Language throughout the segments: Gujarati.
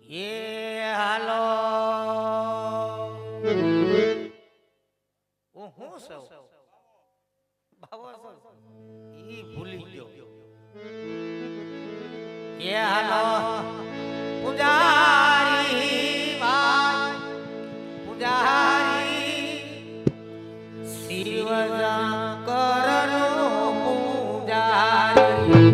એ હાલો હું સૌ બાબો ઈ ભૂલી ગયો. એ હાલો પૂજારી ભાઈ પૂજારી શિવશંકરનો પૂજારી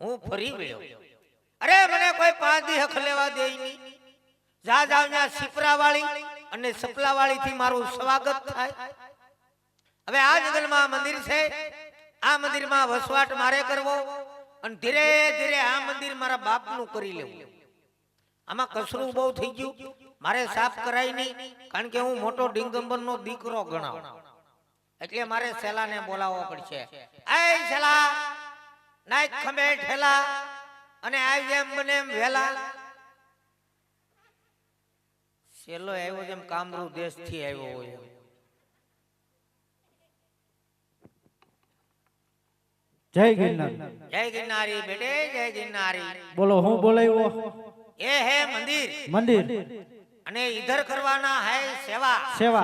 હું ફરી ગયો. અરે મને કોઈ 5 દી હક લેવા દે નહીં. જા જાવના સિપરા વાળી અને સપલા વાળી થી મારું સ્વાગત થાય. હવે આ જંગલમાં મંદિર છે. આ મંદિરમાં વસવાટ મારે કરવો અને ધીરે ધીરે આ મંદિર મારા બાપનું કરી લેવું. આમાં કસરું બહુ થઈ ગયું. મારે સાફ કરાય નહીં કારણ કે હું મોટો ડિંગંબરનો દીકરો ગણાવ. એટલે મારે સેલાને બોલાવવો પડશે. એ સેલા નાઈક ખંભે ઠેલા અને આવી જેમ બને એમ વેલા. સેલો આવ્યો જેમ કામરૂ દેશ થી આવ્યો હોય. જય ગિરનાર. જય ગિરનારી બેટે જય ગિરનારી. બોલો હું બોલાવ્યો? ये है मंदिर मंदिर અને इधर करवाना है सेवा. सेवा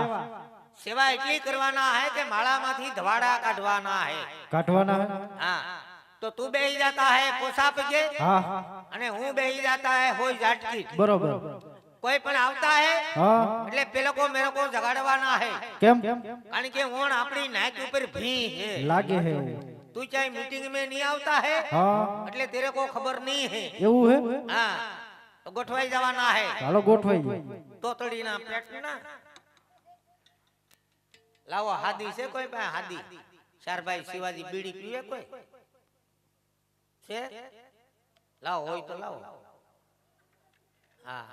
सेवा એટલી કરવાના है કે માળામાંથી ધવાડા કાઢવાના है. કાઢવાના है. हाँ तो तू बेही जाता है पोसा पगे. हाँ અને હું બેહી जाता है होई जाटकी. बरोबर. કોઈ પણ આવતા है हाँ એટલે પેલો કો મેરે को જગાડવાના है. કેમ? કારણ કે ઓણ આપણી નાક ઉપર ભી है લાગે है. तू चाहे मीटिंग में नहीं आवता है हाँ એટલે तेरे को खबर नहीं है. એવું है. हाँ तो ગોઠવાઈ જવાના है. હાલો ગોઠવાઈ. તોતડીના પેટના લાવો હાદી છે કોઈ પાસે? હાદી શારભાઈ શિવાજી બીડી પીવે કોઈ છે? લાવો હોય તો લાવો. હા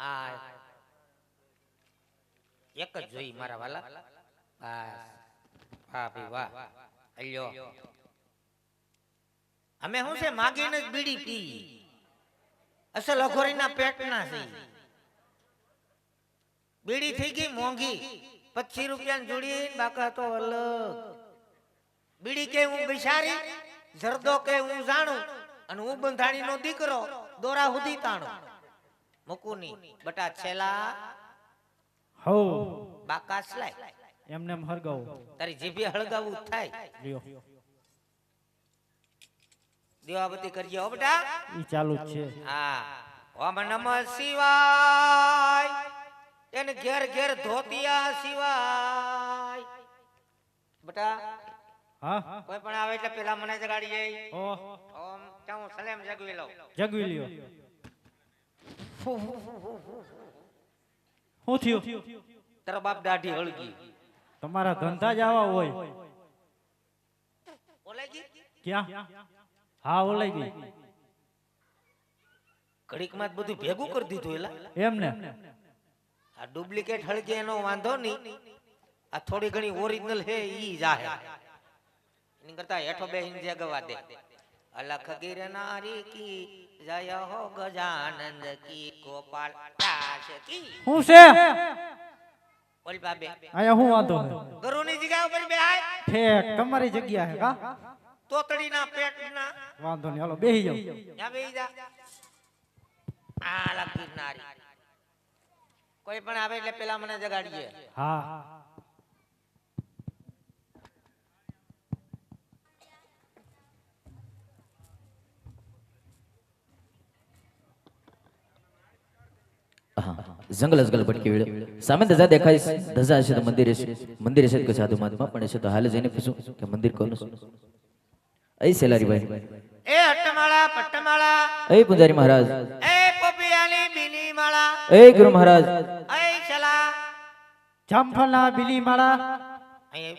હા એક જ જોઈ મારા વાલા. બસ વાહ ભાઈ વાહ. અલ્યો અમે શું છે માગીને જ બીડી પી. અસલ અઘોરીના પેટના છે. બીડી થઈ ગઈ મોંઘી 25 રૂપિયાની જોડી. બાકા તો અલગ. બીડી કે હું બિચારી, જરદો કે હું જાણું અને હું બંધાણીનો દીકરો દોરા હુધી તાણું. મુકુની બટા છેલા હો બાકા સ્લાય એમને એમ હરગાવો. તારી જીભે હળગાવું થાય. લ્યો દેવાબતી કરજે હો બેટા. ઈ ચાલુ જ છે. હા ઓમ નમઃ શિવાય. એને ઘેર ઘેર ધોતિયા સિવાય. બેટા હા કોઈ પણ આવે એટલે પેલા મને જગાડી જાય. ઓ ઓમ ચાઉ સલેમ જગવી લઉં. જગવી લ્યો. શું થયું? તારો બાપ દાઢી હળગી. તમારા ધંધા જ આવા હોય. ઓલાઈ ગઈ ક્યાં? હા ઓલાઈ ગઈ. ઘડીક માં બધું ભેગું કરી દીધું. એલા એમને આ ડુપ્લિકેટ હળગે એનો વાંધો નહીં. આ થોડી ઘણી ઓરિજિનલ હે ઈ જાહે. એની કરતા હેઠો બેહીને જગવા દે. અલખ ગિરનારી કી જય હો ગજાનંદ કી ગોપાલ દાસ કી. શું છે? બોલ બાબે આયા હું વાંધો છે? ગરુની જગ્યા ઉપર બેહાય. ઠેક તમારી જગ્યા હે કા? તોતડીના પેટના વાંધો નહીં હાલો બેહી જાવ. ત્યાં બેહી જા. આ અલખ ગિરનારી. કોઈ પણ આવે એટલે પેલા મને જગાડીએ. હા જંગલ અજગલ ભટકી વેળે સામે ધજા દેખાય છે. ધજા હશે તો મંદિર હશે. મંદિર હશે તો સાધુ મહાત્મા પણ હશે તો હાલ જઈને પૂછું કે મંદિર કોનું છે. અહીં સેલારી ભાઈ. એ હટ્ટમાળા પટ્ટમાળા. એ પૂજારી મહારાજ. એ પોપિયાલી બીલી માળા. એ ગુરુ મહારાજ. એ ચલા જામફળના બીલી માળા. અહીં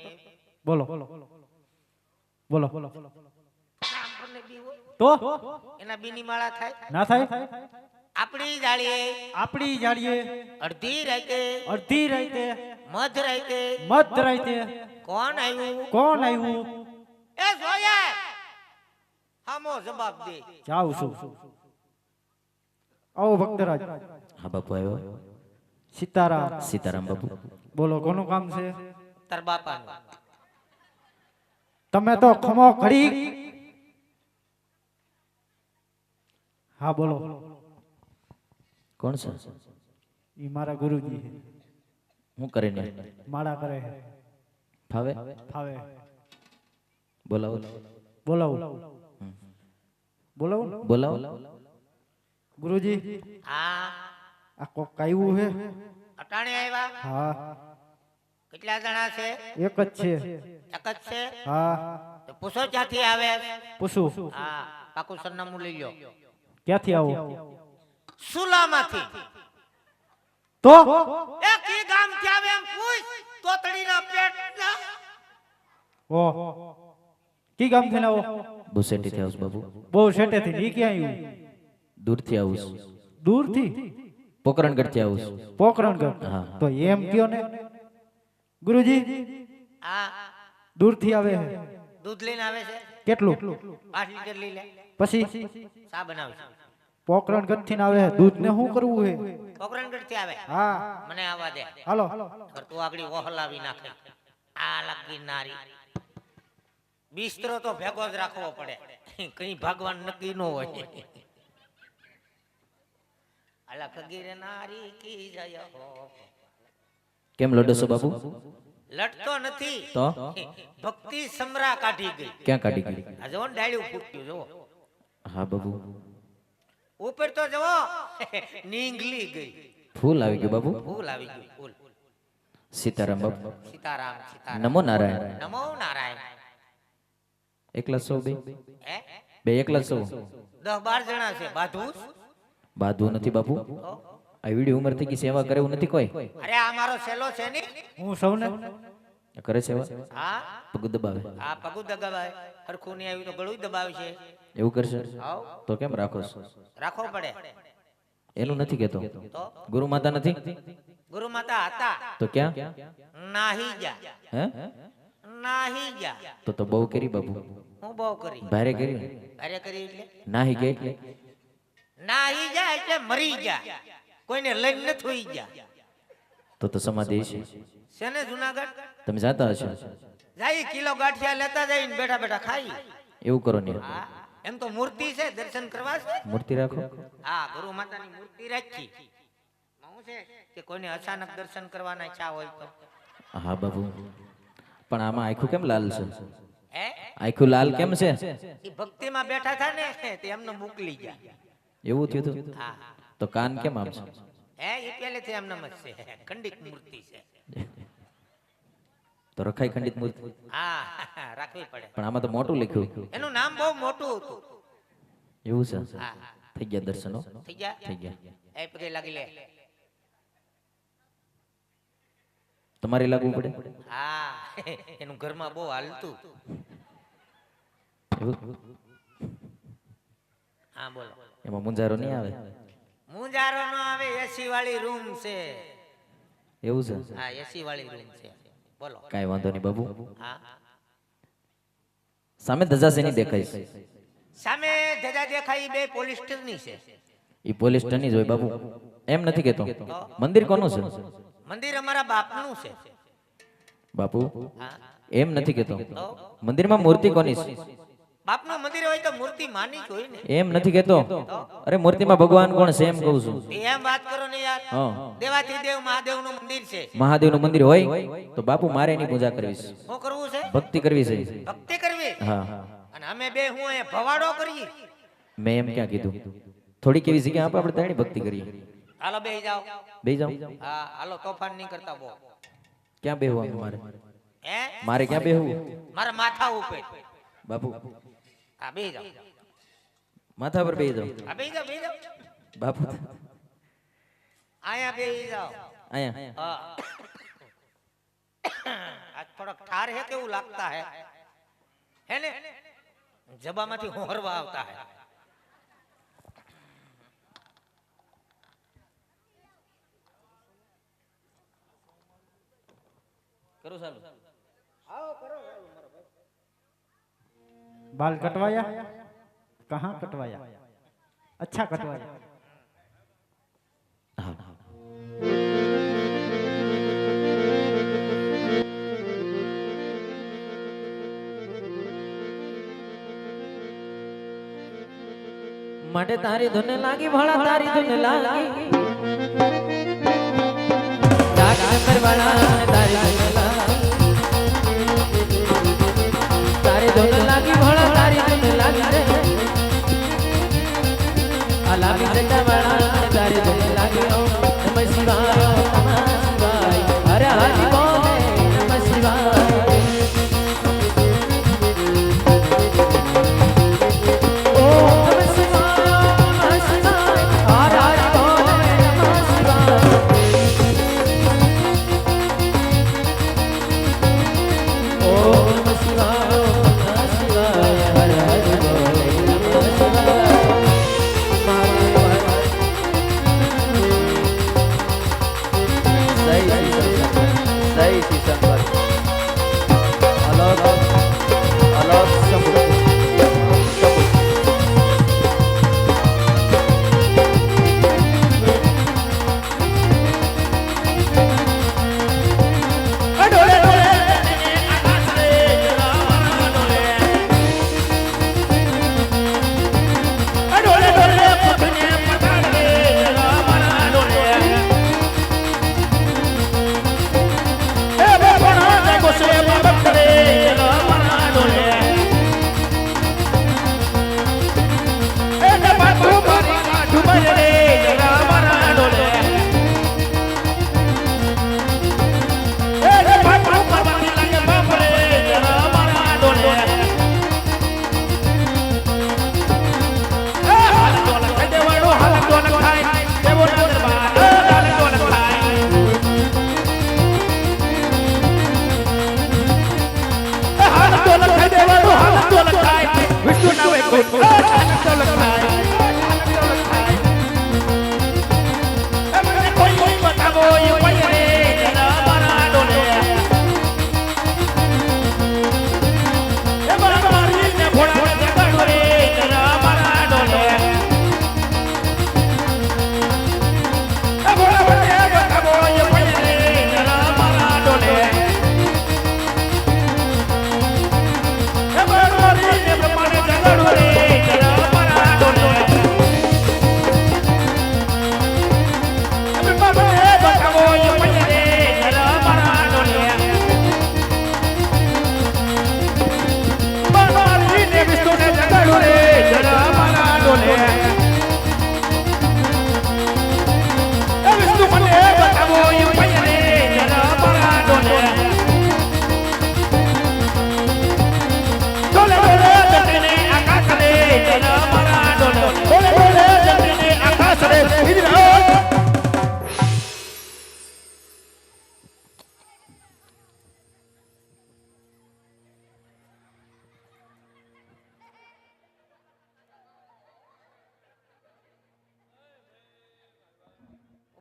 બોલો બોલો આમ પરને બી હોય. તો એના બીની માળા થાય. ના થાય આપણી જાળીએ આપણી જાડીએ અડધી રાતે અડધી રાતે મધ રાતે મધ રાતે કોણ આવ્યું? કોણ આવ્યું? એ જોયે હામો જવાબ દે. જાઉં છું. આવો ભક્તરાજ. હા બાપુ આવ્યો. સીતારામ. સીતારામ બાપુ. બોલો કોનું કામ છે? તાર બાપાનું. તમે તો ખમો ઘડી. હા બોલો. કોણ છે? ઈ મારા ગુરુજી છે. હું કરીને માળા કરે છે. ફાવે ફાવે. બોલાવો બોલાવો બોલાવો બોલાવો. ગુરુજી હા આ કોક આવ્યું છે. અટાણે આવ્યા. હા કેટલા જણા છે? એક જ છે. એક જ છે. હા તો પૂછો ક્યાંથી આવે. પૂછું હા પાકું સરનામું લઈ લો. ક્યાંથી આવો? સુલામાંથી. તો એ કી ગામ થી આવે એમ પૂછ. તોતડીના પેટના. ઓ કી ગામ થી આવો? બુસેટી થી આવું બાપુ. બહુ શેટે થી. ઈ ક્યાં આવ્યું? દૂરથી આવું. દૂર થી? પોકરણગઢ થી આવું. પોકરણગઢ. હા. તો એમ કયો ને ગુરુજી. હા દૂર થી આવે છે. દૂધ લઈને આવે છે. કેટલું? 5 લીટર લઈ લે. પછી સા બનાવે છે. પોકરણગઢ થી આવે છે. દૂધ ને શું કરવું છે? પોકરણગઢ થી આવે. હા મને આવવા દે. હાલો. પર તું આગળી વહલાવી નાખે. આ લગી નારી. બિસ્તરો તો ભેગો જ રાખવો પડે. કઈ ભગવાન નક્કી ન હોય. અલા ખગીરે નારી કી જય હો. કેમ લડો છો બાપુ? લડતો નથી. તો ભક્તિ સમરા કાઢી ગઈ. ક્યાં કાઢી ગઈ? આ જો ડાળ્યું ફૂટ્યું જો. હા બાપુ. ઉપર તો જો નીંગલી ગઈ. ફૂલ આવી ગયું બાપુ. ફૂલ આવી ગયું ફૂલ. સીતારામ બાપુ. સીતારામ સીતારામ. નમો નારાયણ. નમો નારાયણ. એકલા સૌ બે હે બે એકલા સૌ 10-12 જણા છે. બાધું બાંધવું નથી બાપુ. આ વીડી ઉંમર થઈ ગઈ સેવા કરે એવું નથી કોઈ. અરે આ મારો સેલો છે ને. હું સૌને કરે સેવા. હા પગ દબાવે. આ પગું દબાવે. હરખું નહીં આવ્યું તો ગળું દબાવે છે. એવું કરશે આવ તો કેમ રાખો છો? રાખવો પડે. એનું નથી કેતો. તો ગુરુ માતા નથી ગુરુ માતા હતા. તો ક્યાં? નાહી જા. હે? નાહી જા. તો બહુ કરી બાપુ. હું બહુ કરી. ભારે કરી. અરે કરી એટલે નાહી ગયા એટલે નાહી જા એટલે મરી જા. કોઈને લઈને ન થોઈ જા. તો સમાધિ છે. છે ને જુનાગઢ. તમે જાતા હશો. જાય કિલો ગાંઠિયા લેતા જઈને બેઠા બેઠા ખાઈ. એવું કરો ને. હા એમ તો મૂર્તિ છે. દર્શન કરવા છે. મૂર્તિ રાખો. હા ગુરુ માતાની મૂર્તિ રાખી. શું છે કે કોઈને અચાનક દર્શન કરવાના ઈચ્છા હોય તો. હા બાપુ. પણ આમાં આખું કેમ લાલ છે? હે આખું લાલ કેમ છે? એ ભક્તિમાં બેઠા થા ને તે એમને મોકલી ગયા. એવું થયું હતું? હા તો કાન કેમ આમ છે? હે એ પહેલેથી એમને જ છે. ખંડિત મૂર્તિ છે. તો રખાય ખંડિત મૂર્તિ. હા રાખવી પડે. પણ આમાં તો મોટું લખ્યું. એનું નામ બહુ મોટું હતું. એવું છે? હા થઈ ગયા દર્શનો. થઈ ગયા. થઈ ગયા. એ પગે લાગી લે. તમારે લાગવું પડે. હા એનું ઘરમાં બહુ હાલતું. એવું? હા બોલો. એમાં મુંજારો નહીં આવે? મુંજારો નો આવે. એસી વાળી રૂમ છે. એવું છે? હા એસી વાળી રૂમ છે. બોલો. કાંઈ વાંધો નહીં બાબુ. હા સામે ધજા શેની દેખાય છે? સામે ધજા દેખાઈ બે પોલીસ સ્ટેશનની છે. ઈ પોલીસ સ્ટેશનની જ હોય બાબુ. એમ નથી કેતો. મંદિર કોનું છે? મંદિર અમારા બાપનું છે. બાપુ હા એમ નથી કેતો. તો મંદિરમાં મૂર્તિ કોની છે? બાપનું મંદિર હોય તો મૂર્તિ માની જ હોય ને. એમ નથી કેતો. અરે મૂર્તિમાં ભગવાન કોણ છે એમ કહું છું. એમ વાત કરો ને યાર. હા. દેવાથી દેવ મહાદેવનું મંદિર છે. મહાદેવનું મંદિર હોય તો બાપુ મારે એની પૂજા કરવી છે. શું કરવું છે? ભક્તિ કરવી છે. ભક્તિ કરવી. હા. અને અમે બે હું એ ભવાડો કરીએ. મેં એમ ક્યાં કીધું? થોડીક એવી જગ્યા આપે આપણે તેની ભક્તિ કરીએ. હાલો બેહી જાઓ. બેહી જાઓ. હા હાલો તોફાન નહીં કરતા બહુ. ક્યાં બેહવું મારે? હે મારે ક્યાં બેહવું? મારા માથા ઉપર. બાપુ હા બેહી જાઓ. માથા પર બેહી જાઓ. હા બેહી જાઓ બેહી જાઓ. બાપુ આયા બેહી જાઓ. અહીંયા હા આજ થોડોક ઠાર હે કેવું લાગતા હે ને જબામાંથી હોરવા આવતા હે करो चालू बाल कटवाया कहाँ कटवाया अच्छा कटवाया हाँ માટે તારી ધૂન લાગી ભલા તારી ધૂન લાગી જાગર વાળા તારી ધૂન લાગી તારી ધૂન લાગી ભલા તારી ધૂન લાગી રે આ લાગી જગા વાળા તારી ધૂન લાગી નમઃ શિવાય નમઃ શિવાય હરે હરિ બોલે નમઃ શિવાય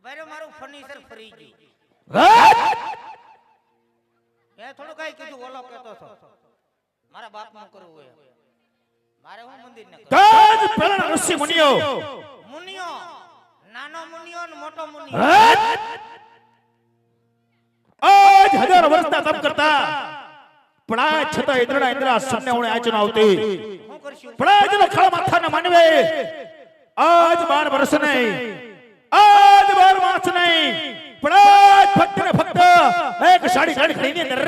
ભાઈ મારું ફર્નિચર ફરી ગયું એ થોડું કઈ કીધું ઓલો કહેતો હતો મારા બાપ નું કરવું હોય મારે હું મંદિર ને તાજ પેલા ઋષિ મુનિઓ મુનિયો નાનો મુનિયો ને મોટો મુનિયો આજ હજાર વર્ષના તપ કરતા પણ આ છતાં ઇન્દ્રા સન્ને ઓણે આચન આવતી હું કરશું પણ આજનો ખળ માથા ન માનવે આજ 12 વર્ષ નહીં આજ 12 માસ નહીં પણ આજ ફક્ત ને ફક્ત એક સાડી સાડી ખરીની અંદર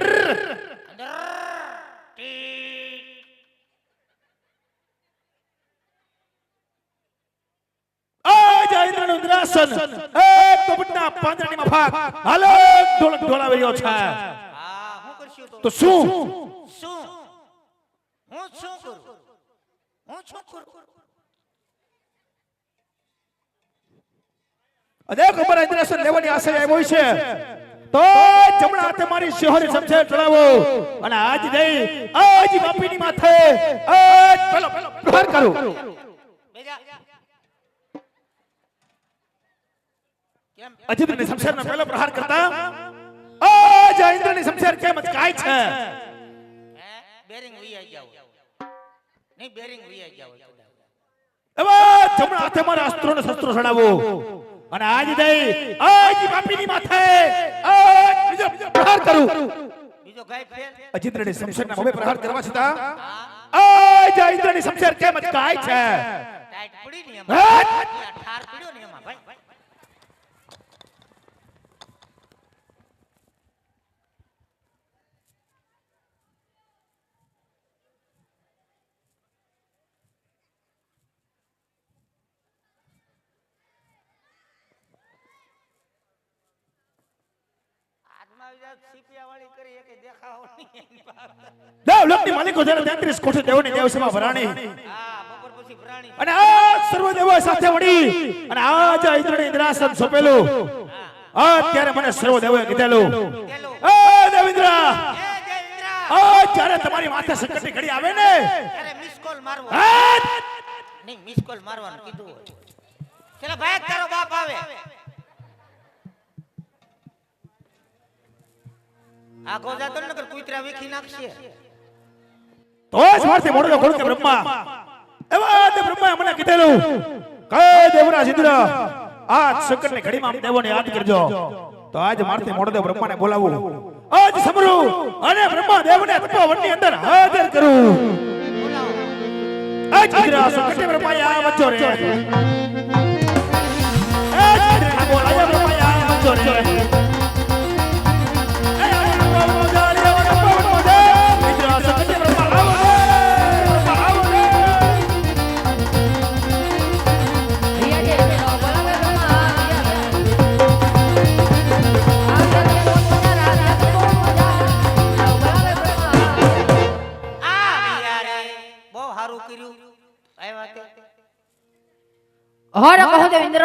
આજ ઇન્દ્રનું ઇન્દ્રાસન એક કપટના પાંદડાની મફાક હાલો ઢોલક ઢોલાવી રહ્યો છે હા હું કરશું તો શું શું હું શું કરું હું શું કરું અનેક અમારા ઇન્દ્રાસન લેવાની આશા આવ્યો છે તો જમણા હાથે મારી શિહોરી શમશેર ચડાવો અને આજ દઈ આજ બાપીની માથે આજ પેલો પ્રહાર કરું. બેજા કેમ અજીતની શમશેરનો પહેલો પ્રહાર કરતા આજ આ ઇન્દ્રની શમશેર કેમ અચકાય છે? બેરિંગ વીઆઈ જાવ નહીં બેરિંગ વીઆઈ જાવ એવા જમણા હાથે મારા અસ્ત્રોને શસ્ત્રો ચડાવો અને આજ દઈ આજ બાપીની માથે આજ બીજો પ્રહાર કરું. બીજો ગાય ફેર અજીતની શમશેરના હવે પ્રહાર કરવા છતાં આજ આ ઇન્દ્રની શમશેર કેમ અચકાય છે? ટાઈટ પડી ને એમાં ઠાર પડ્યો ને એમાં ભાઈ દેવ લોકની માલિકો જ્યારે 33 કોઠે દેવની દેવસભા ભરાણી અને આ સર્વ દેવો સાથે મળી અને આજ આ ઇન્દ્રની ઇન્દ્રાસન સોંપેલું. અત્યારે મને સર્વ દેવોએ કીધેલું, એ દેવેન્દ્ર, આજ જ્યારે તમારી માથે સંકટની ઘડી આવે ને અરે મિસ કોલ મારવો નહીં મિસ કોલ મારવાનું કીધું હોય ચલો ભાઈ તારો બાપ આવે આ ગોજા તો નકર કુતરા વીખી નાખશે તો જ મારથી મોડો ખોડ કે બ્રહ્મા એવા તે બ્રહ્માએ મને કીધેલું કે દેવરાજ ઇન્દ્ર આજ સંકટની ઘડીમાં દેવોને યાદ કરજો. તો આજ મારથી મોડો બ્રહ્માને બોલાવું, આજ સમરૂ અને બ્રહ્મા દેવને તપોવનની અંદર હાજર કરું. આજ ઇન્દ્ર સંકટની બ્રહ્માએ આ વચ્ચો રે, આજ ઇન્દ્રને બોલાયા બ્રહ્માએ આ વચ્ચો રે. હર કહો દેવેન્દ્ર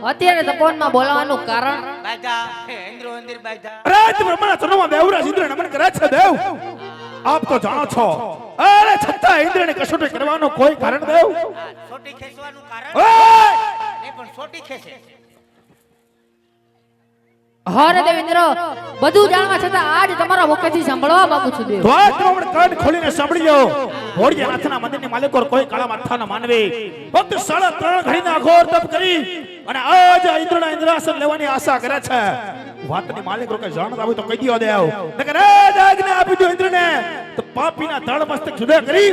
અત્યારે તપોવનમાં બોલાવવાનું કારણ બાજા ઇન્દ્ર મંદિર બાજા રાજ બ્રહ્માના ચરણોમાં દેવરાજ ઇન્દ્ર નમન કરે છે. દેવ આપ તો જાણો છો, અરે છતાં ઇન્દ્રને કસોટી કરવાનું કોઈ કારણ દેવ? છોટી ખેંચવાનું કારણ ઓય! નહીં પણ છોટી ખેંચે હર દેવેન્દ્ર બધું જાણવા છતાં આજ તમારા મુખેથી સાંભળવા માંગુ છું દેવ. તો આજ તમે પણ કાન ખોલીને સાંભળી લો. ભોળિયાનાથના મંદિરની માલિકો કોઈ કાળા માથાના માનવી ફક્ત 3.5 ઘડીના ઘોર તપ કરી અને આજ આ ઇન્દ્રના ઇન્દ્રાસન લેવાની આશા કરે છે. વાતની માલિકો કે જાણતા હોય તો કહી દો દેવ, નકર આજ આજ્ઞા આપી દો ઇન્દ્રને તો પાપીના તળ મસ્તક જુદા કરી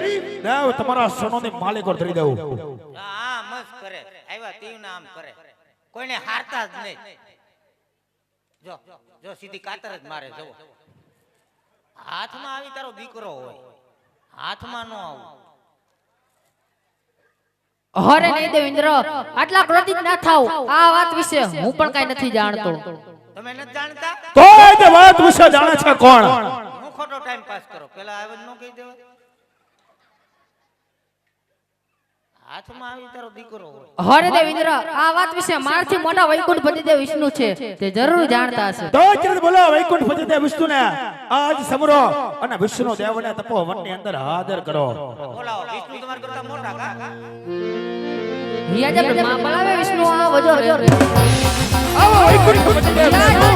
દેવ તમારા સણોની માલિકો ધરી દઉં. આ મસ્ત કરે આવ્યા તીવના આમ કરે કોઈને હારતા જ નહીં. જો જો સીધી કાતર જ મારે જો હાથમાં આવી તારો દીકરો હોય હાથમાં નો આવું હરે નહીં દેવેન્દ્ર આટલા ક્રોધિત ના થાવ. આ વાત વિશે હું પણ કઈ નથી જાણતો. તમે નથી જાણતા તો તે વાત વિશે જાણે છે કોણ? હું ખોટો ટાઈમ પાસ કરો પેલા આવે ન કહી દેવા હાથમાં આવી તારો દીકરો હોય હરે દેવેન્દ્ર આ વાત વિશે મારથી મોટા વૈકુંઠ પતિદેવ વિષ્ણુ છે તે જરૂર જાણતા હશે. તો ચિરત બોલો વૈકુંઠ પતિદેવ વિષ્ણુને આજ સમરો અને વિષ્ણુ દેવને તપોવનની અંદર હાજર કરો. બોલાવો વિષ્ણુ તમારા કરતા મોટા કા હિયાજા બ્રહ્મા બોલાવે વિષ્ણુ આ વજો રે. આવો વૈકુંઠ પતિદેવ વિષ્ણુ.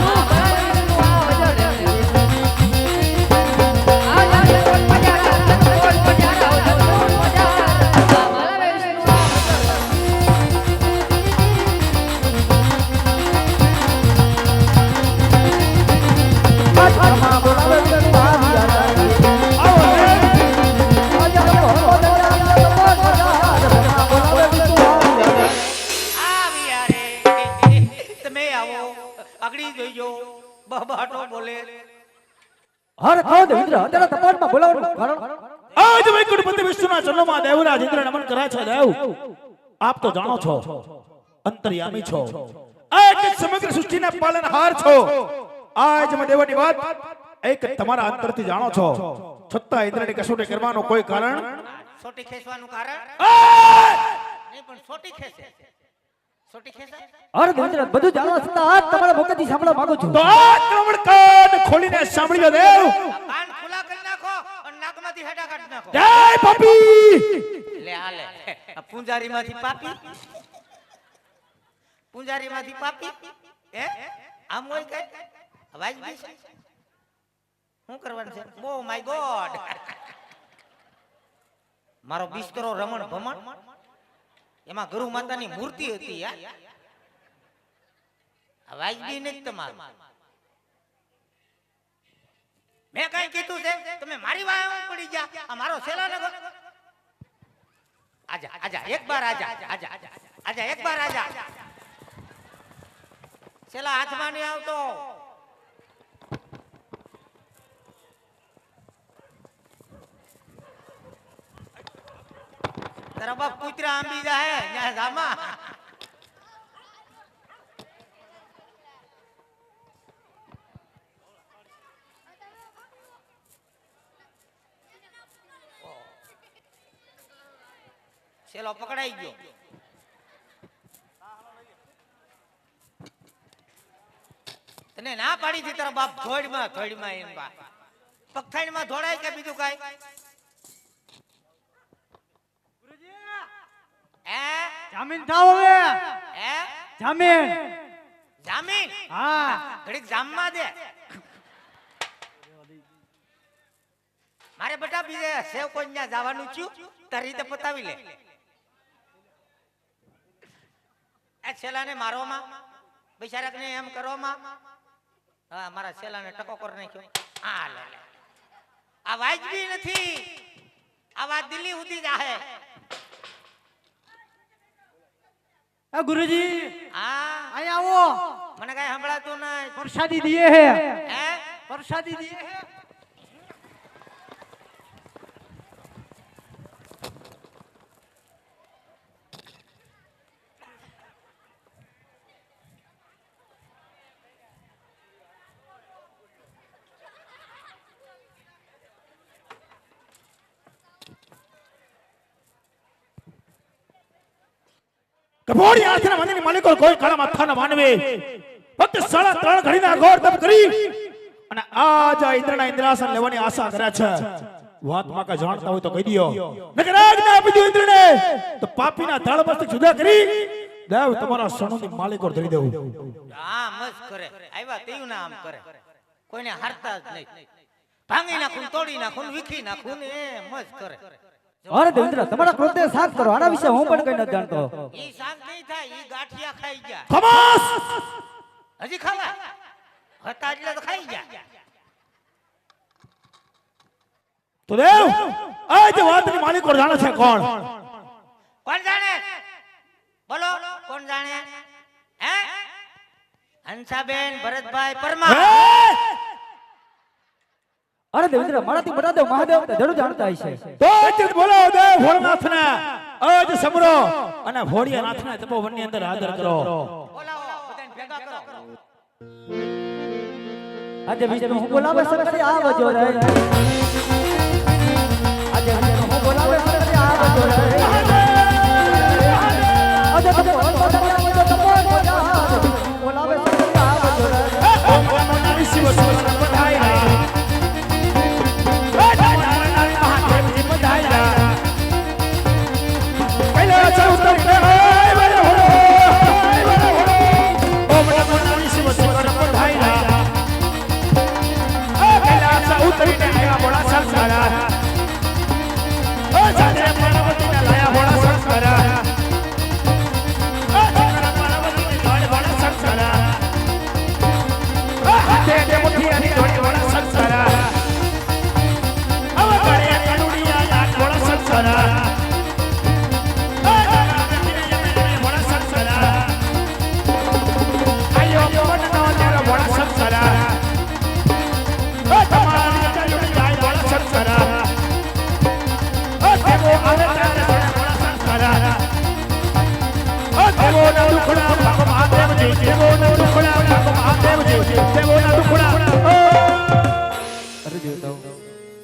હર કહો દેવેન્દ્ર અત્યારે તપોવનમાં બોલાવવાનું કારણ? આજ વૈકુંઠ પતિ વિષ્ણુના ચરણોમાં દેવરાજ ઇન્દ્ર નમન કરે છે. દેવ આપ તો જાણો છો, અંતર્યામી છો, એક સમગ્ર સૃષ્ટિના પાલનહાર છો. આજ મે દેવની વાત એક તમારા અંતરથી જાણો છો, છતાં ઇન્દ્રની કસોટી કરવાનો કોઈ કારણ? છોટી ખેંચવાનું કારણ આ! નહીં પણ છોટી ખેંચે સોટી ખેંચાય અરે દેવેન્દ્ર બધું જાણવા છતાં આજ તમારા મુખેથી સાંભળવા માંગુ છું તો આ ત્રણ કાન ખોલીને સાંભળી લો દેવ આ કાન ખુલ્લા કરી નાખો અને નાકમાંથી હેડા કાઢી નાખો જય પાપી લે હાલે આ પૂંજારીમાંથી પાપી પૂંજારીમાંથી પાપી હે આમ હોય કઈ અવાજ બી છે શું કરવાનું છે ઓ માય ગોડ મારો બિસ્તરો રમણ ભમણ એમાં ગરુ માતાની મૂર્તિ હતી યાર અવાજ બી નહીં તમારું મેં કઈ કીધું છે તમે મારી વાય પડી જા આ મારો સેલા નગર આજા આજા એક બાર આજા આજા આજા એક બાર આજા સેલા હાથમાં નહીં આવતો તારા બાપ કૂતરા આંબી જાય ત્યાં જામા સેલો પકડાઈ ગયો તને ના પાડી હતી તારા બાપ થોડીમાં એમ બા પગથાણીમાં ધોડાય કે બીજું કાઈ જામીન થાવ હવે હે જામીન જામીન હા ઘડીક જામમાં દે મારે બેટા બીજે સેવ કોઈ ત્યાં જવાનું છું તારી રીતે પતાવી લે એ છેલાને મારોમાં બિચારાકને એમ કરોમાં હા મારા છેલાને ટકો કરી નાખ્યો હા લે લે આ વાજબી નથી આ વાત દિલ્હી સુધી જાહે એ ગુરુજી હા અહીં આવો મને કઈ સંભળાતું નહીં પ્રસાદી દીએ હે હે પ્રસાદી દીએ હે કપોડી આથના મંદિરની માલિકો કોઈ કાળા માથાના માનવે ફક્ત 3.5 ઘડીના ઘોર તપ કરી અને આજ આ ઇન્દ્રના ઇન્દ્રાસન લેવાની આશા કરે છે વાતમાં કા જાણતા હોય તો કહી દિયો નકર આજ્ઞા આપી દો ઇન્દ્રને તો પાપીના ધળ મસ્તક જુદા કરી દેવ તમારા સણોની માલિકો ધરી દેવું હા મસ્ત કરે આવ્યા તેયું ના આમ કરે કોઈને હારતા જ નહીં ભાંગી નાખું તોડી નાખું વિખી નાખું ને એ મસ્ત કરે અરે દેવેન્દ્ર તમારા ક્રોધને શાંત કરો આના વિશે હું પણ કઈ નથી જાણતો ઈ શાંત નહીં થાય ઈ ગાંઠિયા ખાઈ ગયા ખમાસ હજી ખાવા હતા એટલે તો ખાઈ ગયા તો દેવ આજ વાતની માલિકો જાણે છે કોણ કોણ જાણે બોલો કોણ જાણે હે હંસાબેન ભરતભાઈ પરમાર અરે દેવેન્દ્ર મારાથી મોટા દેવ મહાદેવ તો જરૂર જાણતા હશે તો જ બોલાવો દેવ ભોળનાથને આજ સમરો અને ભોળિયાનાથને તપોવનની અંદર હાજર કરો બોલાવો બધાને ભેગા કરો આજે વિષ્ણુ હું બોલાવે સકરે આવજો રે આજે વિષ્ણુ હું બોલાવે સકરે આવજો રે આજે તપો આવજો તપો બોલાવે સકરે આવજો રે ઓમ નમો નારાયણ શિવ શિવ પધાર્યા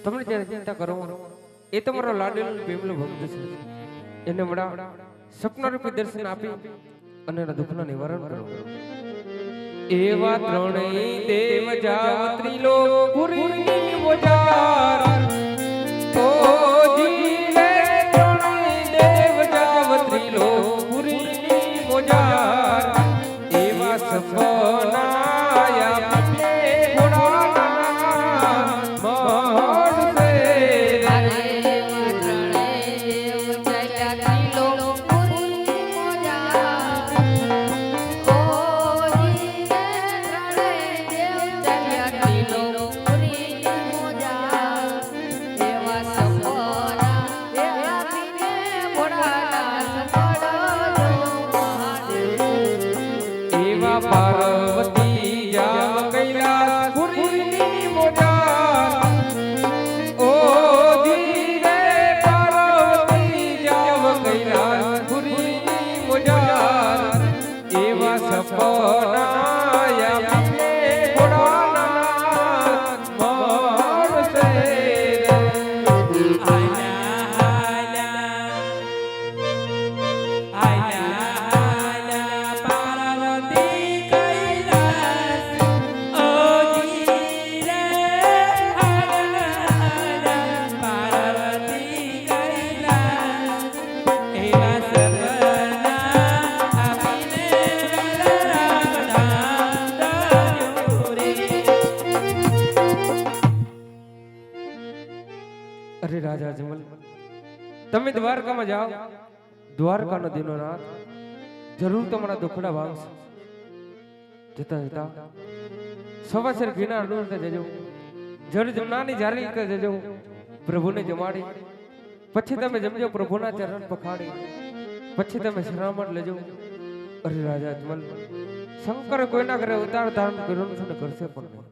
તમને જ્યારે ચિંતા કરો એ તમારો લાડેલો બેમલો ભક્ત છે એને મળા સપના રૂપી દર્શન આપી અને એના દુઃખનું નિવારણ કરો. એવા ત્રણેય દેવ જાવ ત્રિલોક પુરીની મોજાર. ઓ જીવે ત્રણેય દેવ જાવ ત્રિલોક પુરીની મોજાર. એવા સપના આપને ઘોડાના મળશે. એવા પાર્વતી જાવ કૈલાસ પુરીની મોજાર. ઓ ધીરે પાર્વતી જાવ કૈલાસ પુરીની મોજાર. એવા સપના આપને ઘોડાનાથ મળશે. અરે રાજા અજમલ, તમે દ્વારકામાં જાઓ. દ્વારકાનો દીનોનાથ જરૂર તમારા દુખડા ભાંગશે. જતા જતા સવાસર ઘીના ડોરતે જજો. જળ જમનાની જારી રીતે જજો. પ્રભુને જમાડી પછી તમે જમજો. પ્રભુના ચરણ પખાડી પછી તમે શરણામણ લેજો. અરે રાજા અજમલ, શંકર કોઈના ઘરે ઉતાર ધારણ કર્યો નથી ને કરશે પણ નહીં.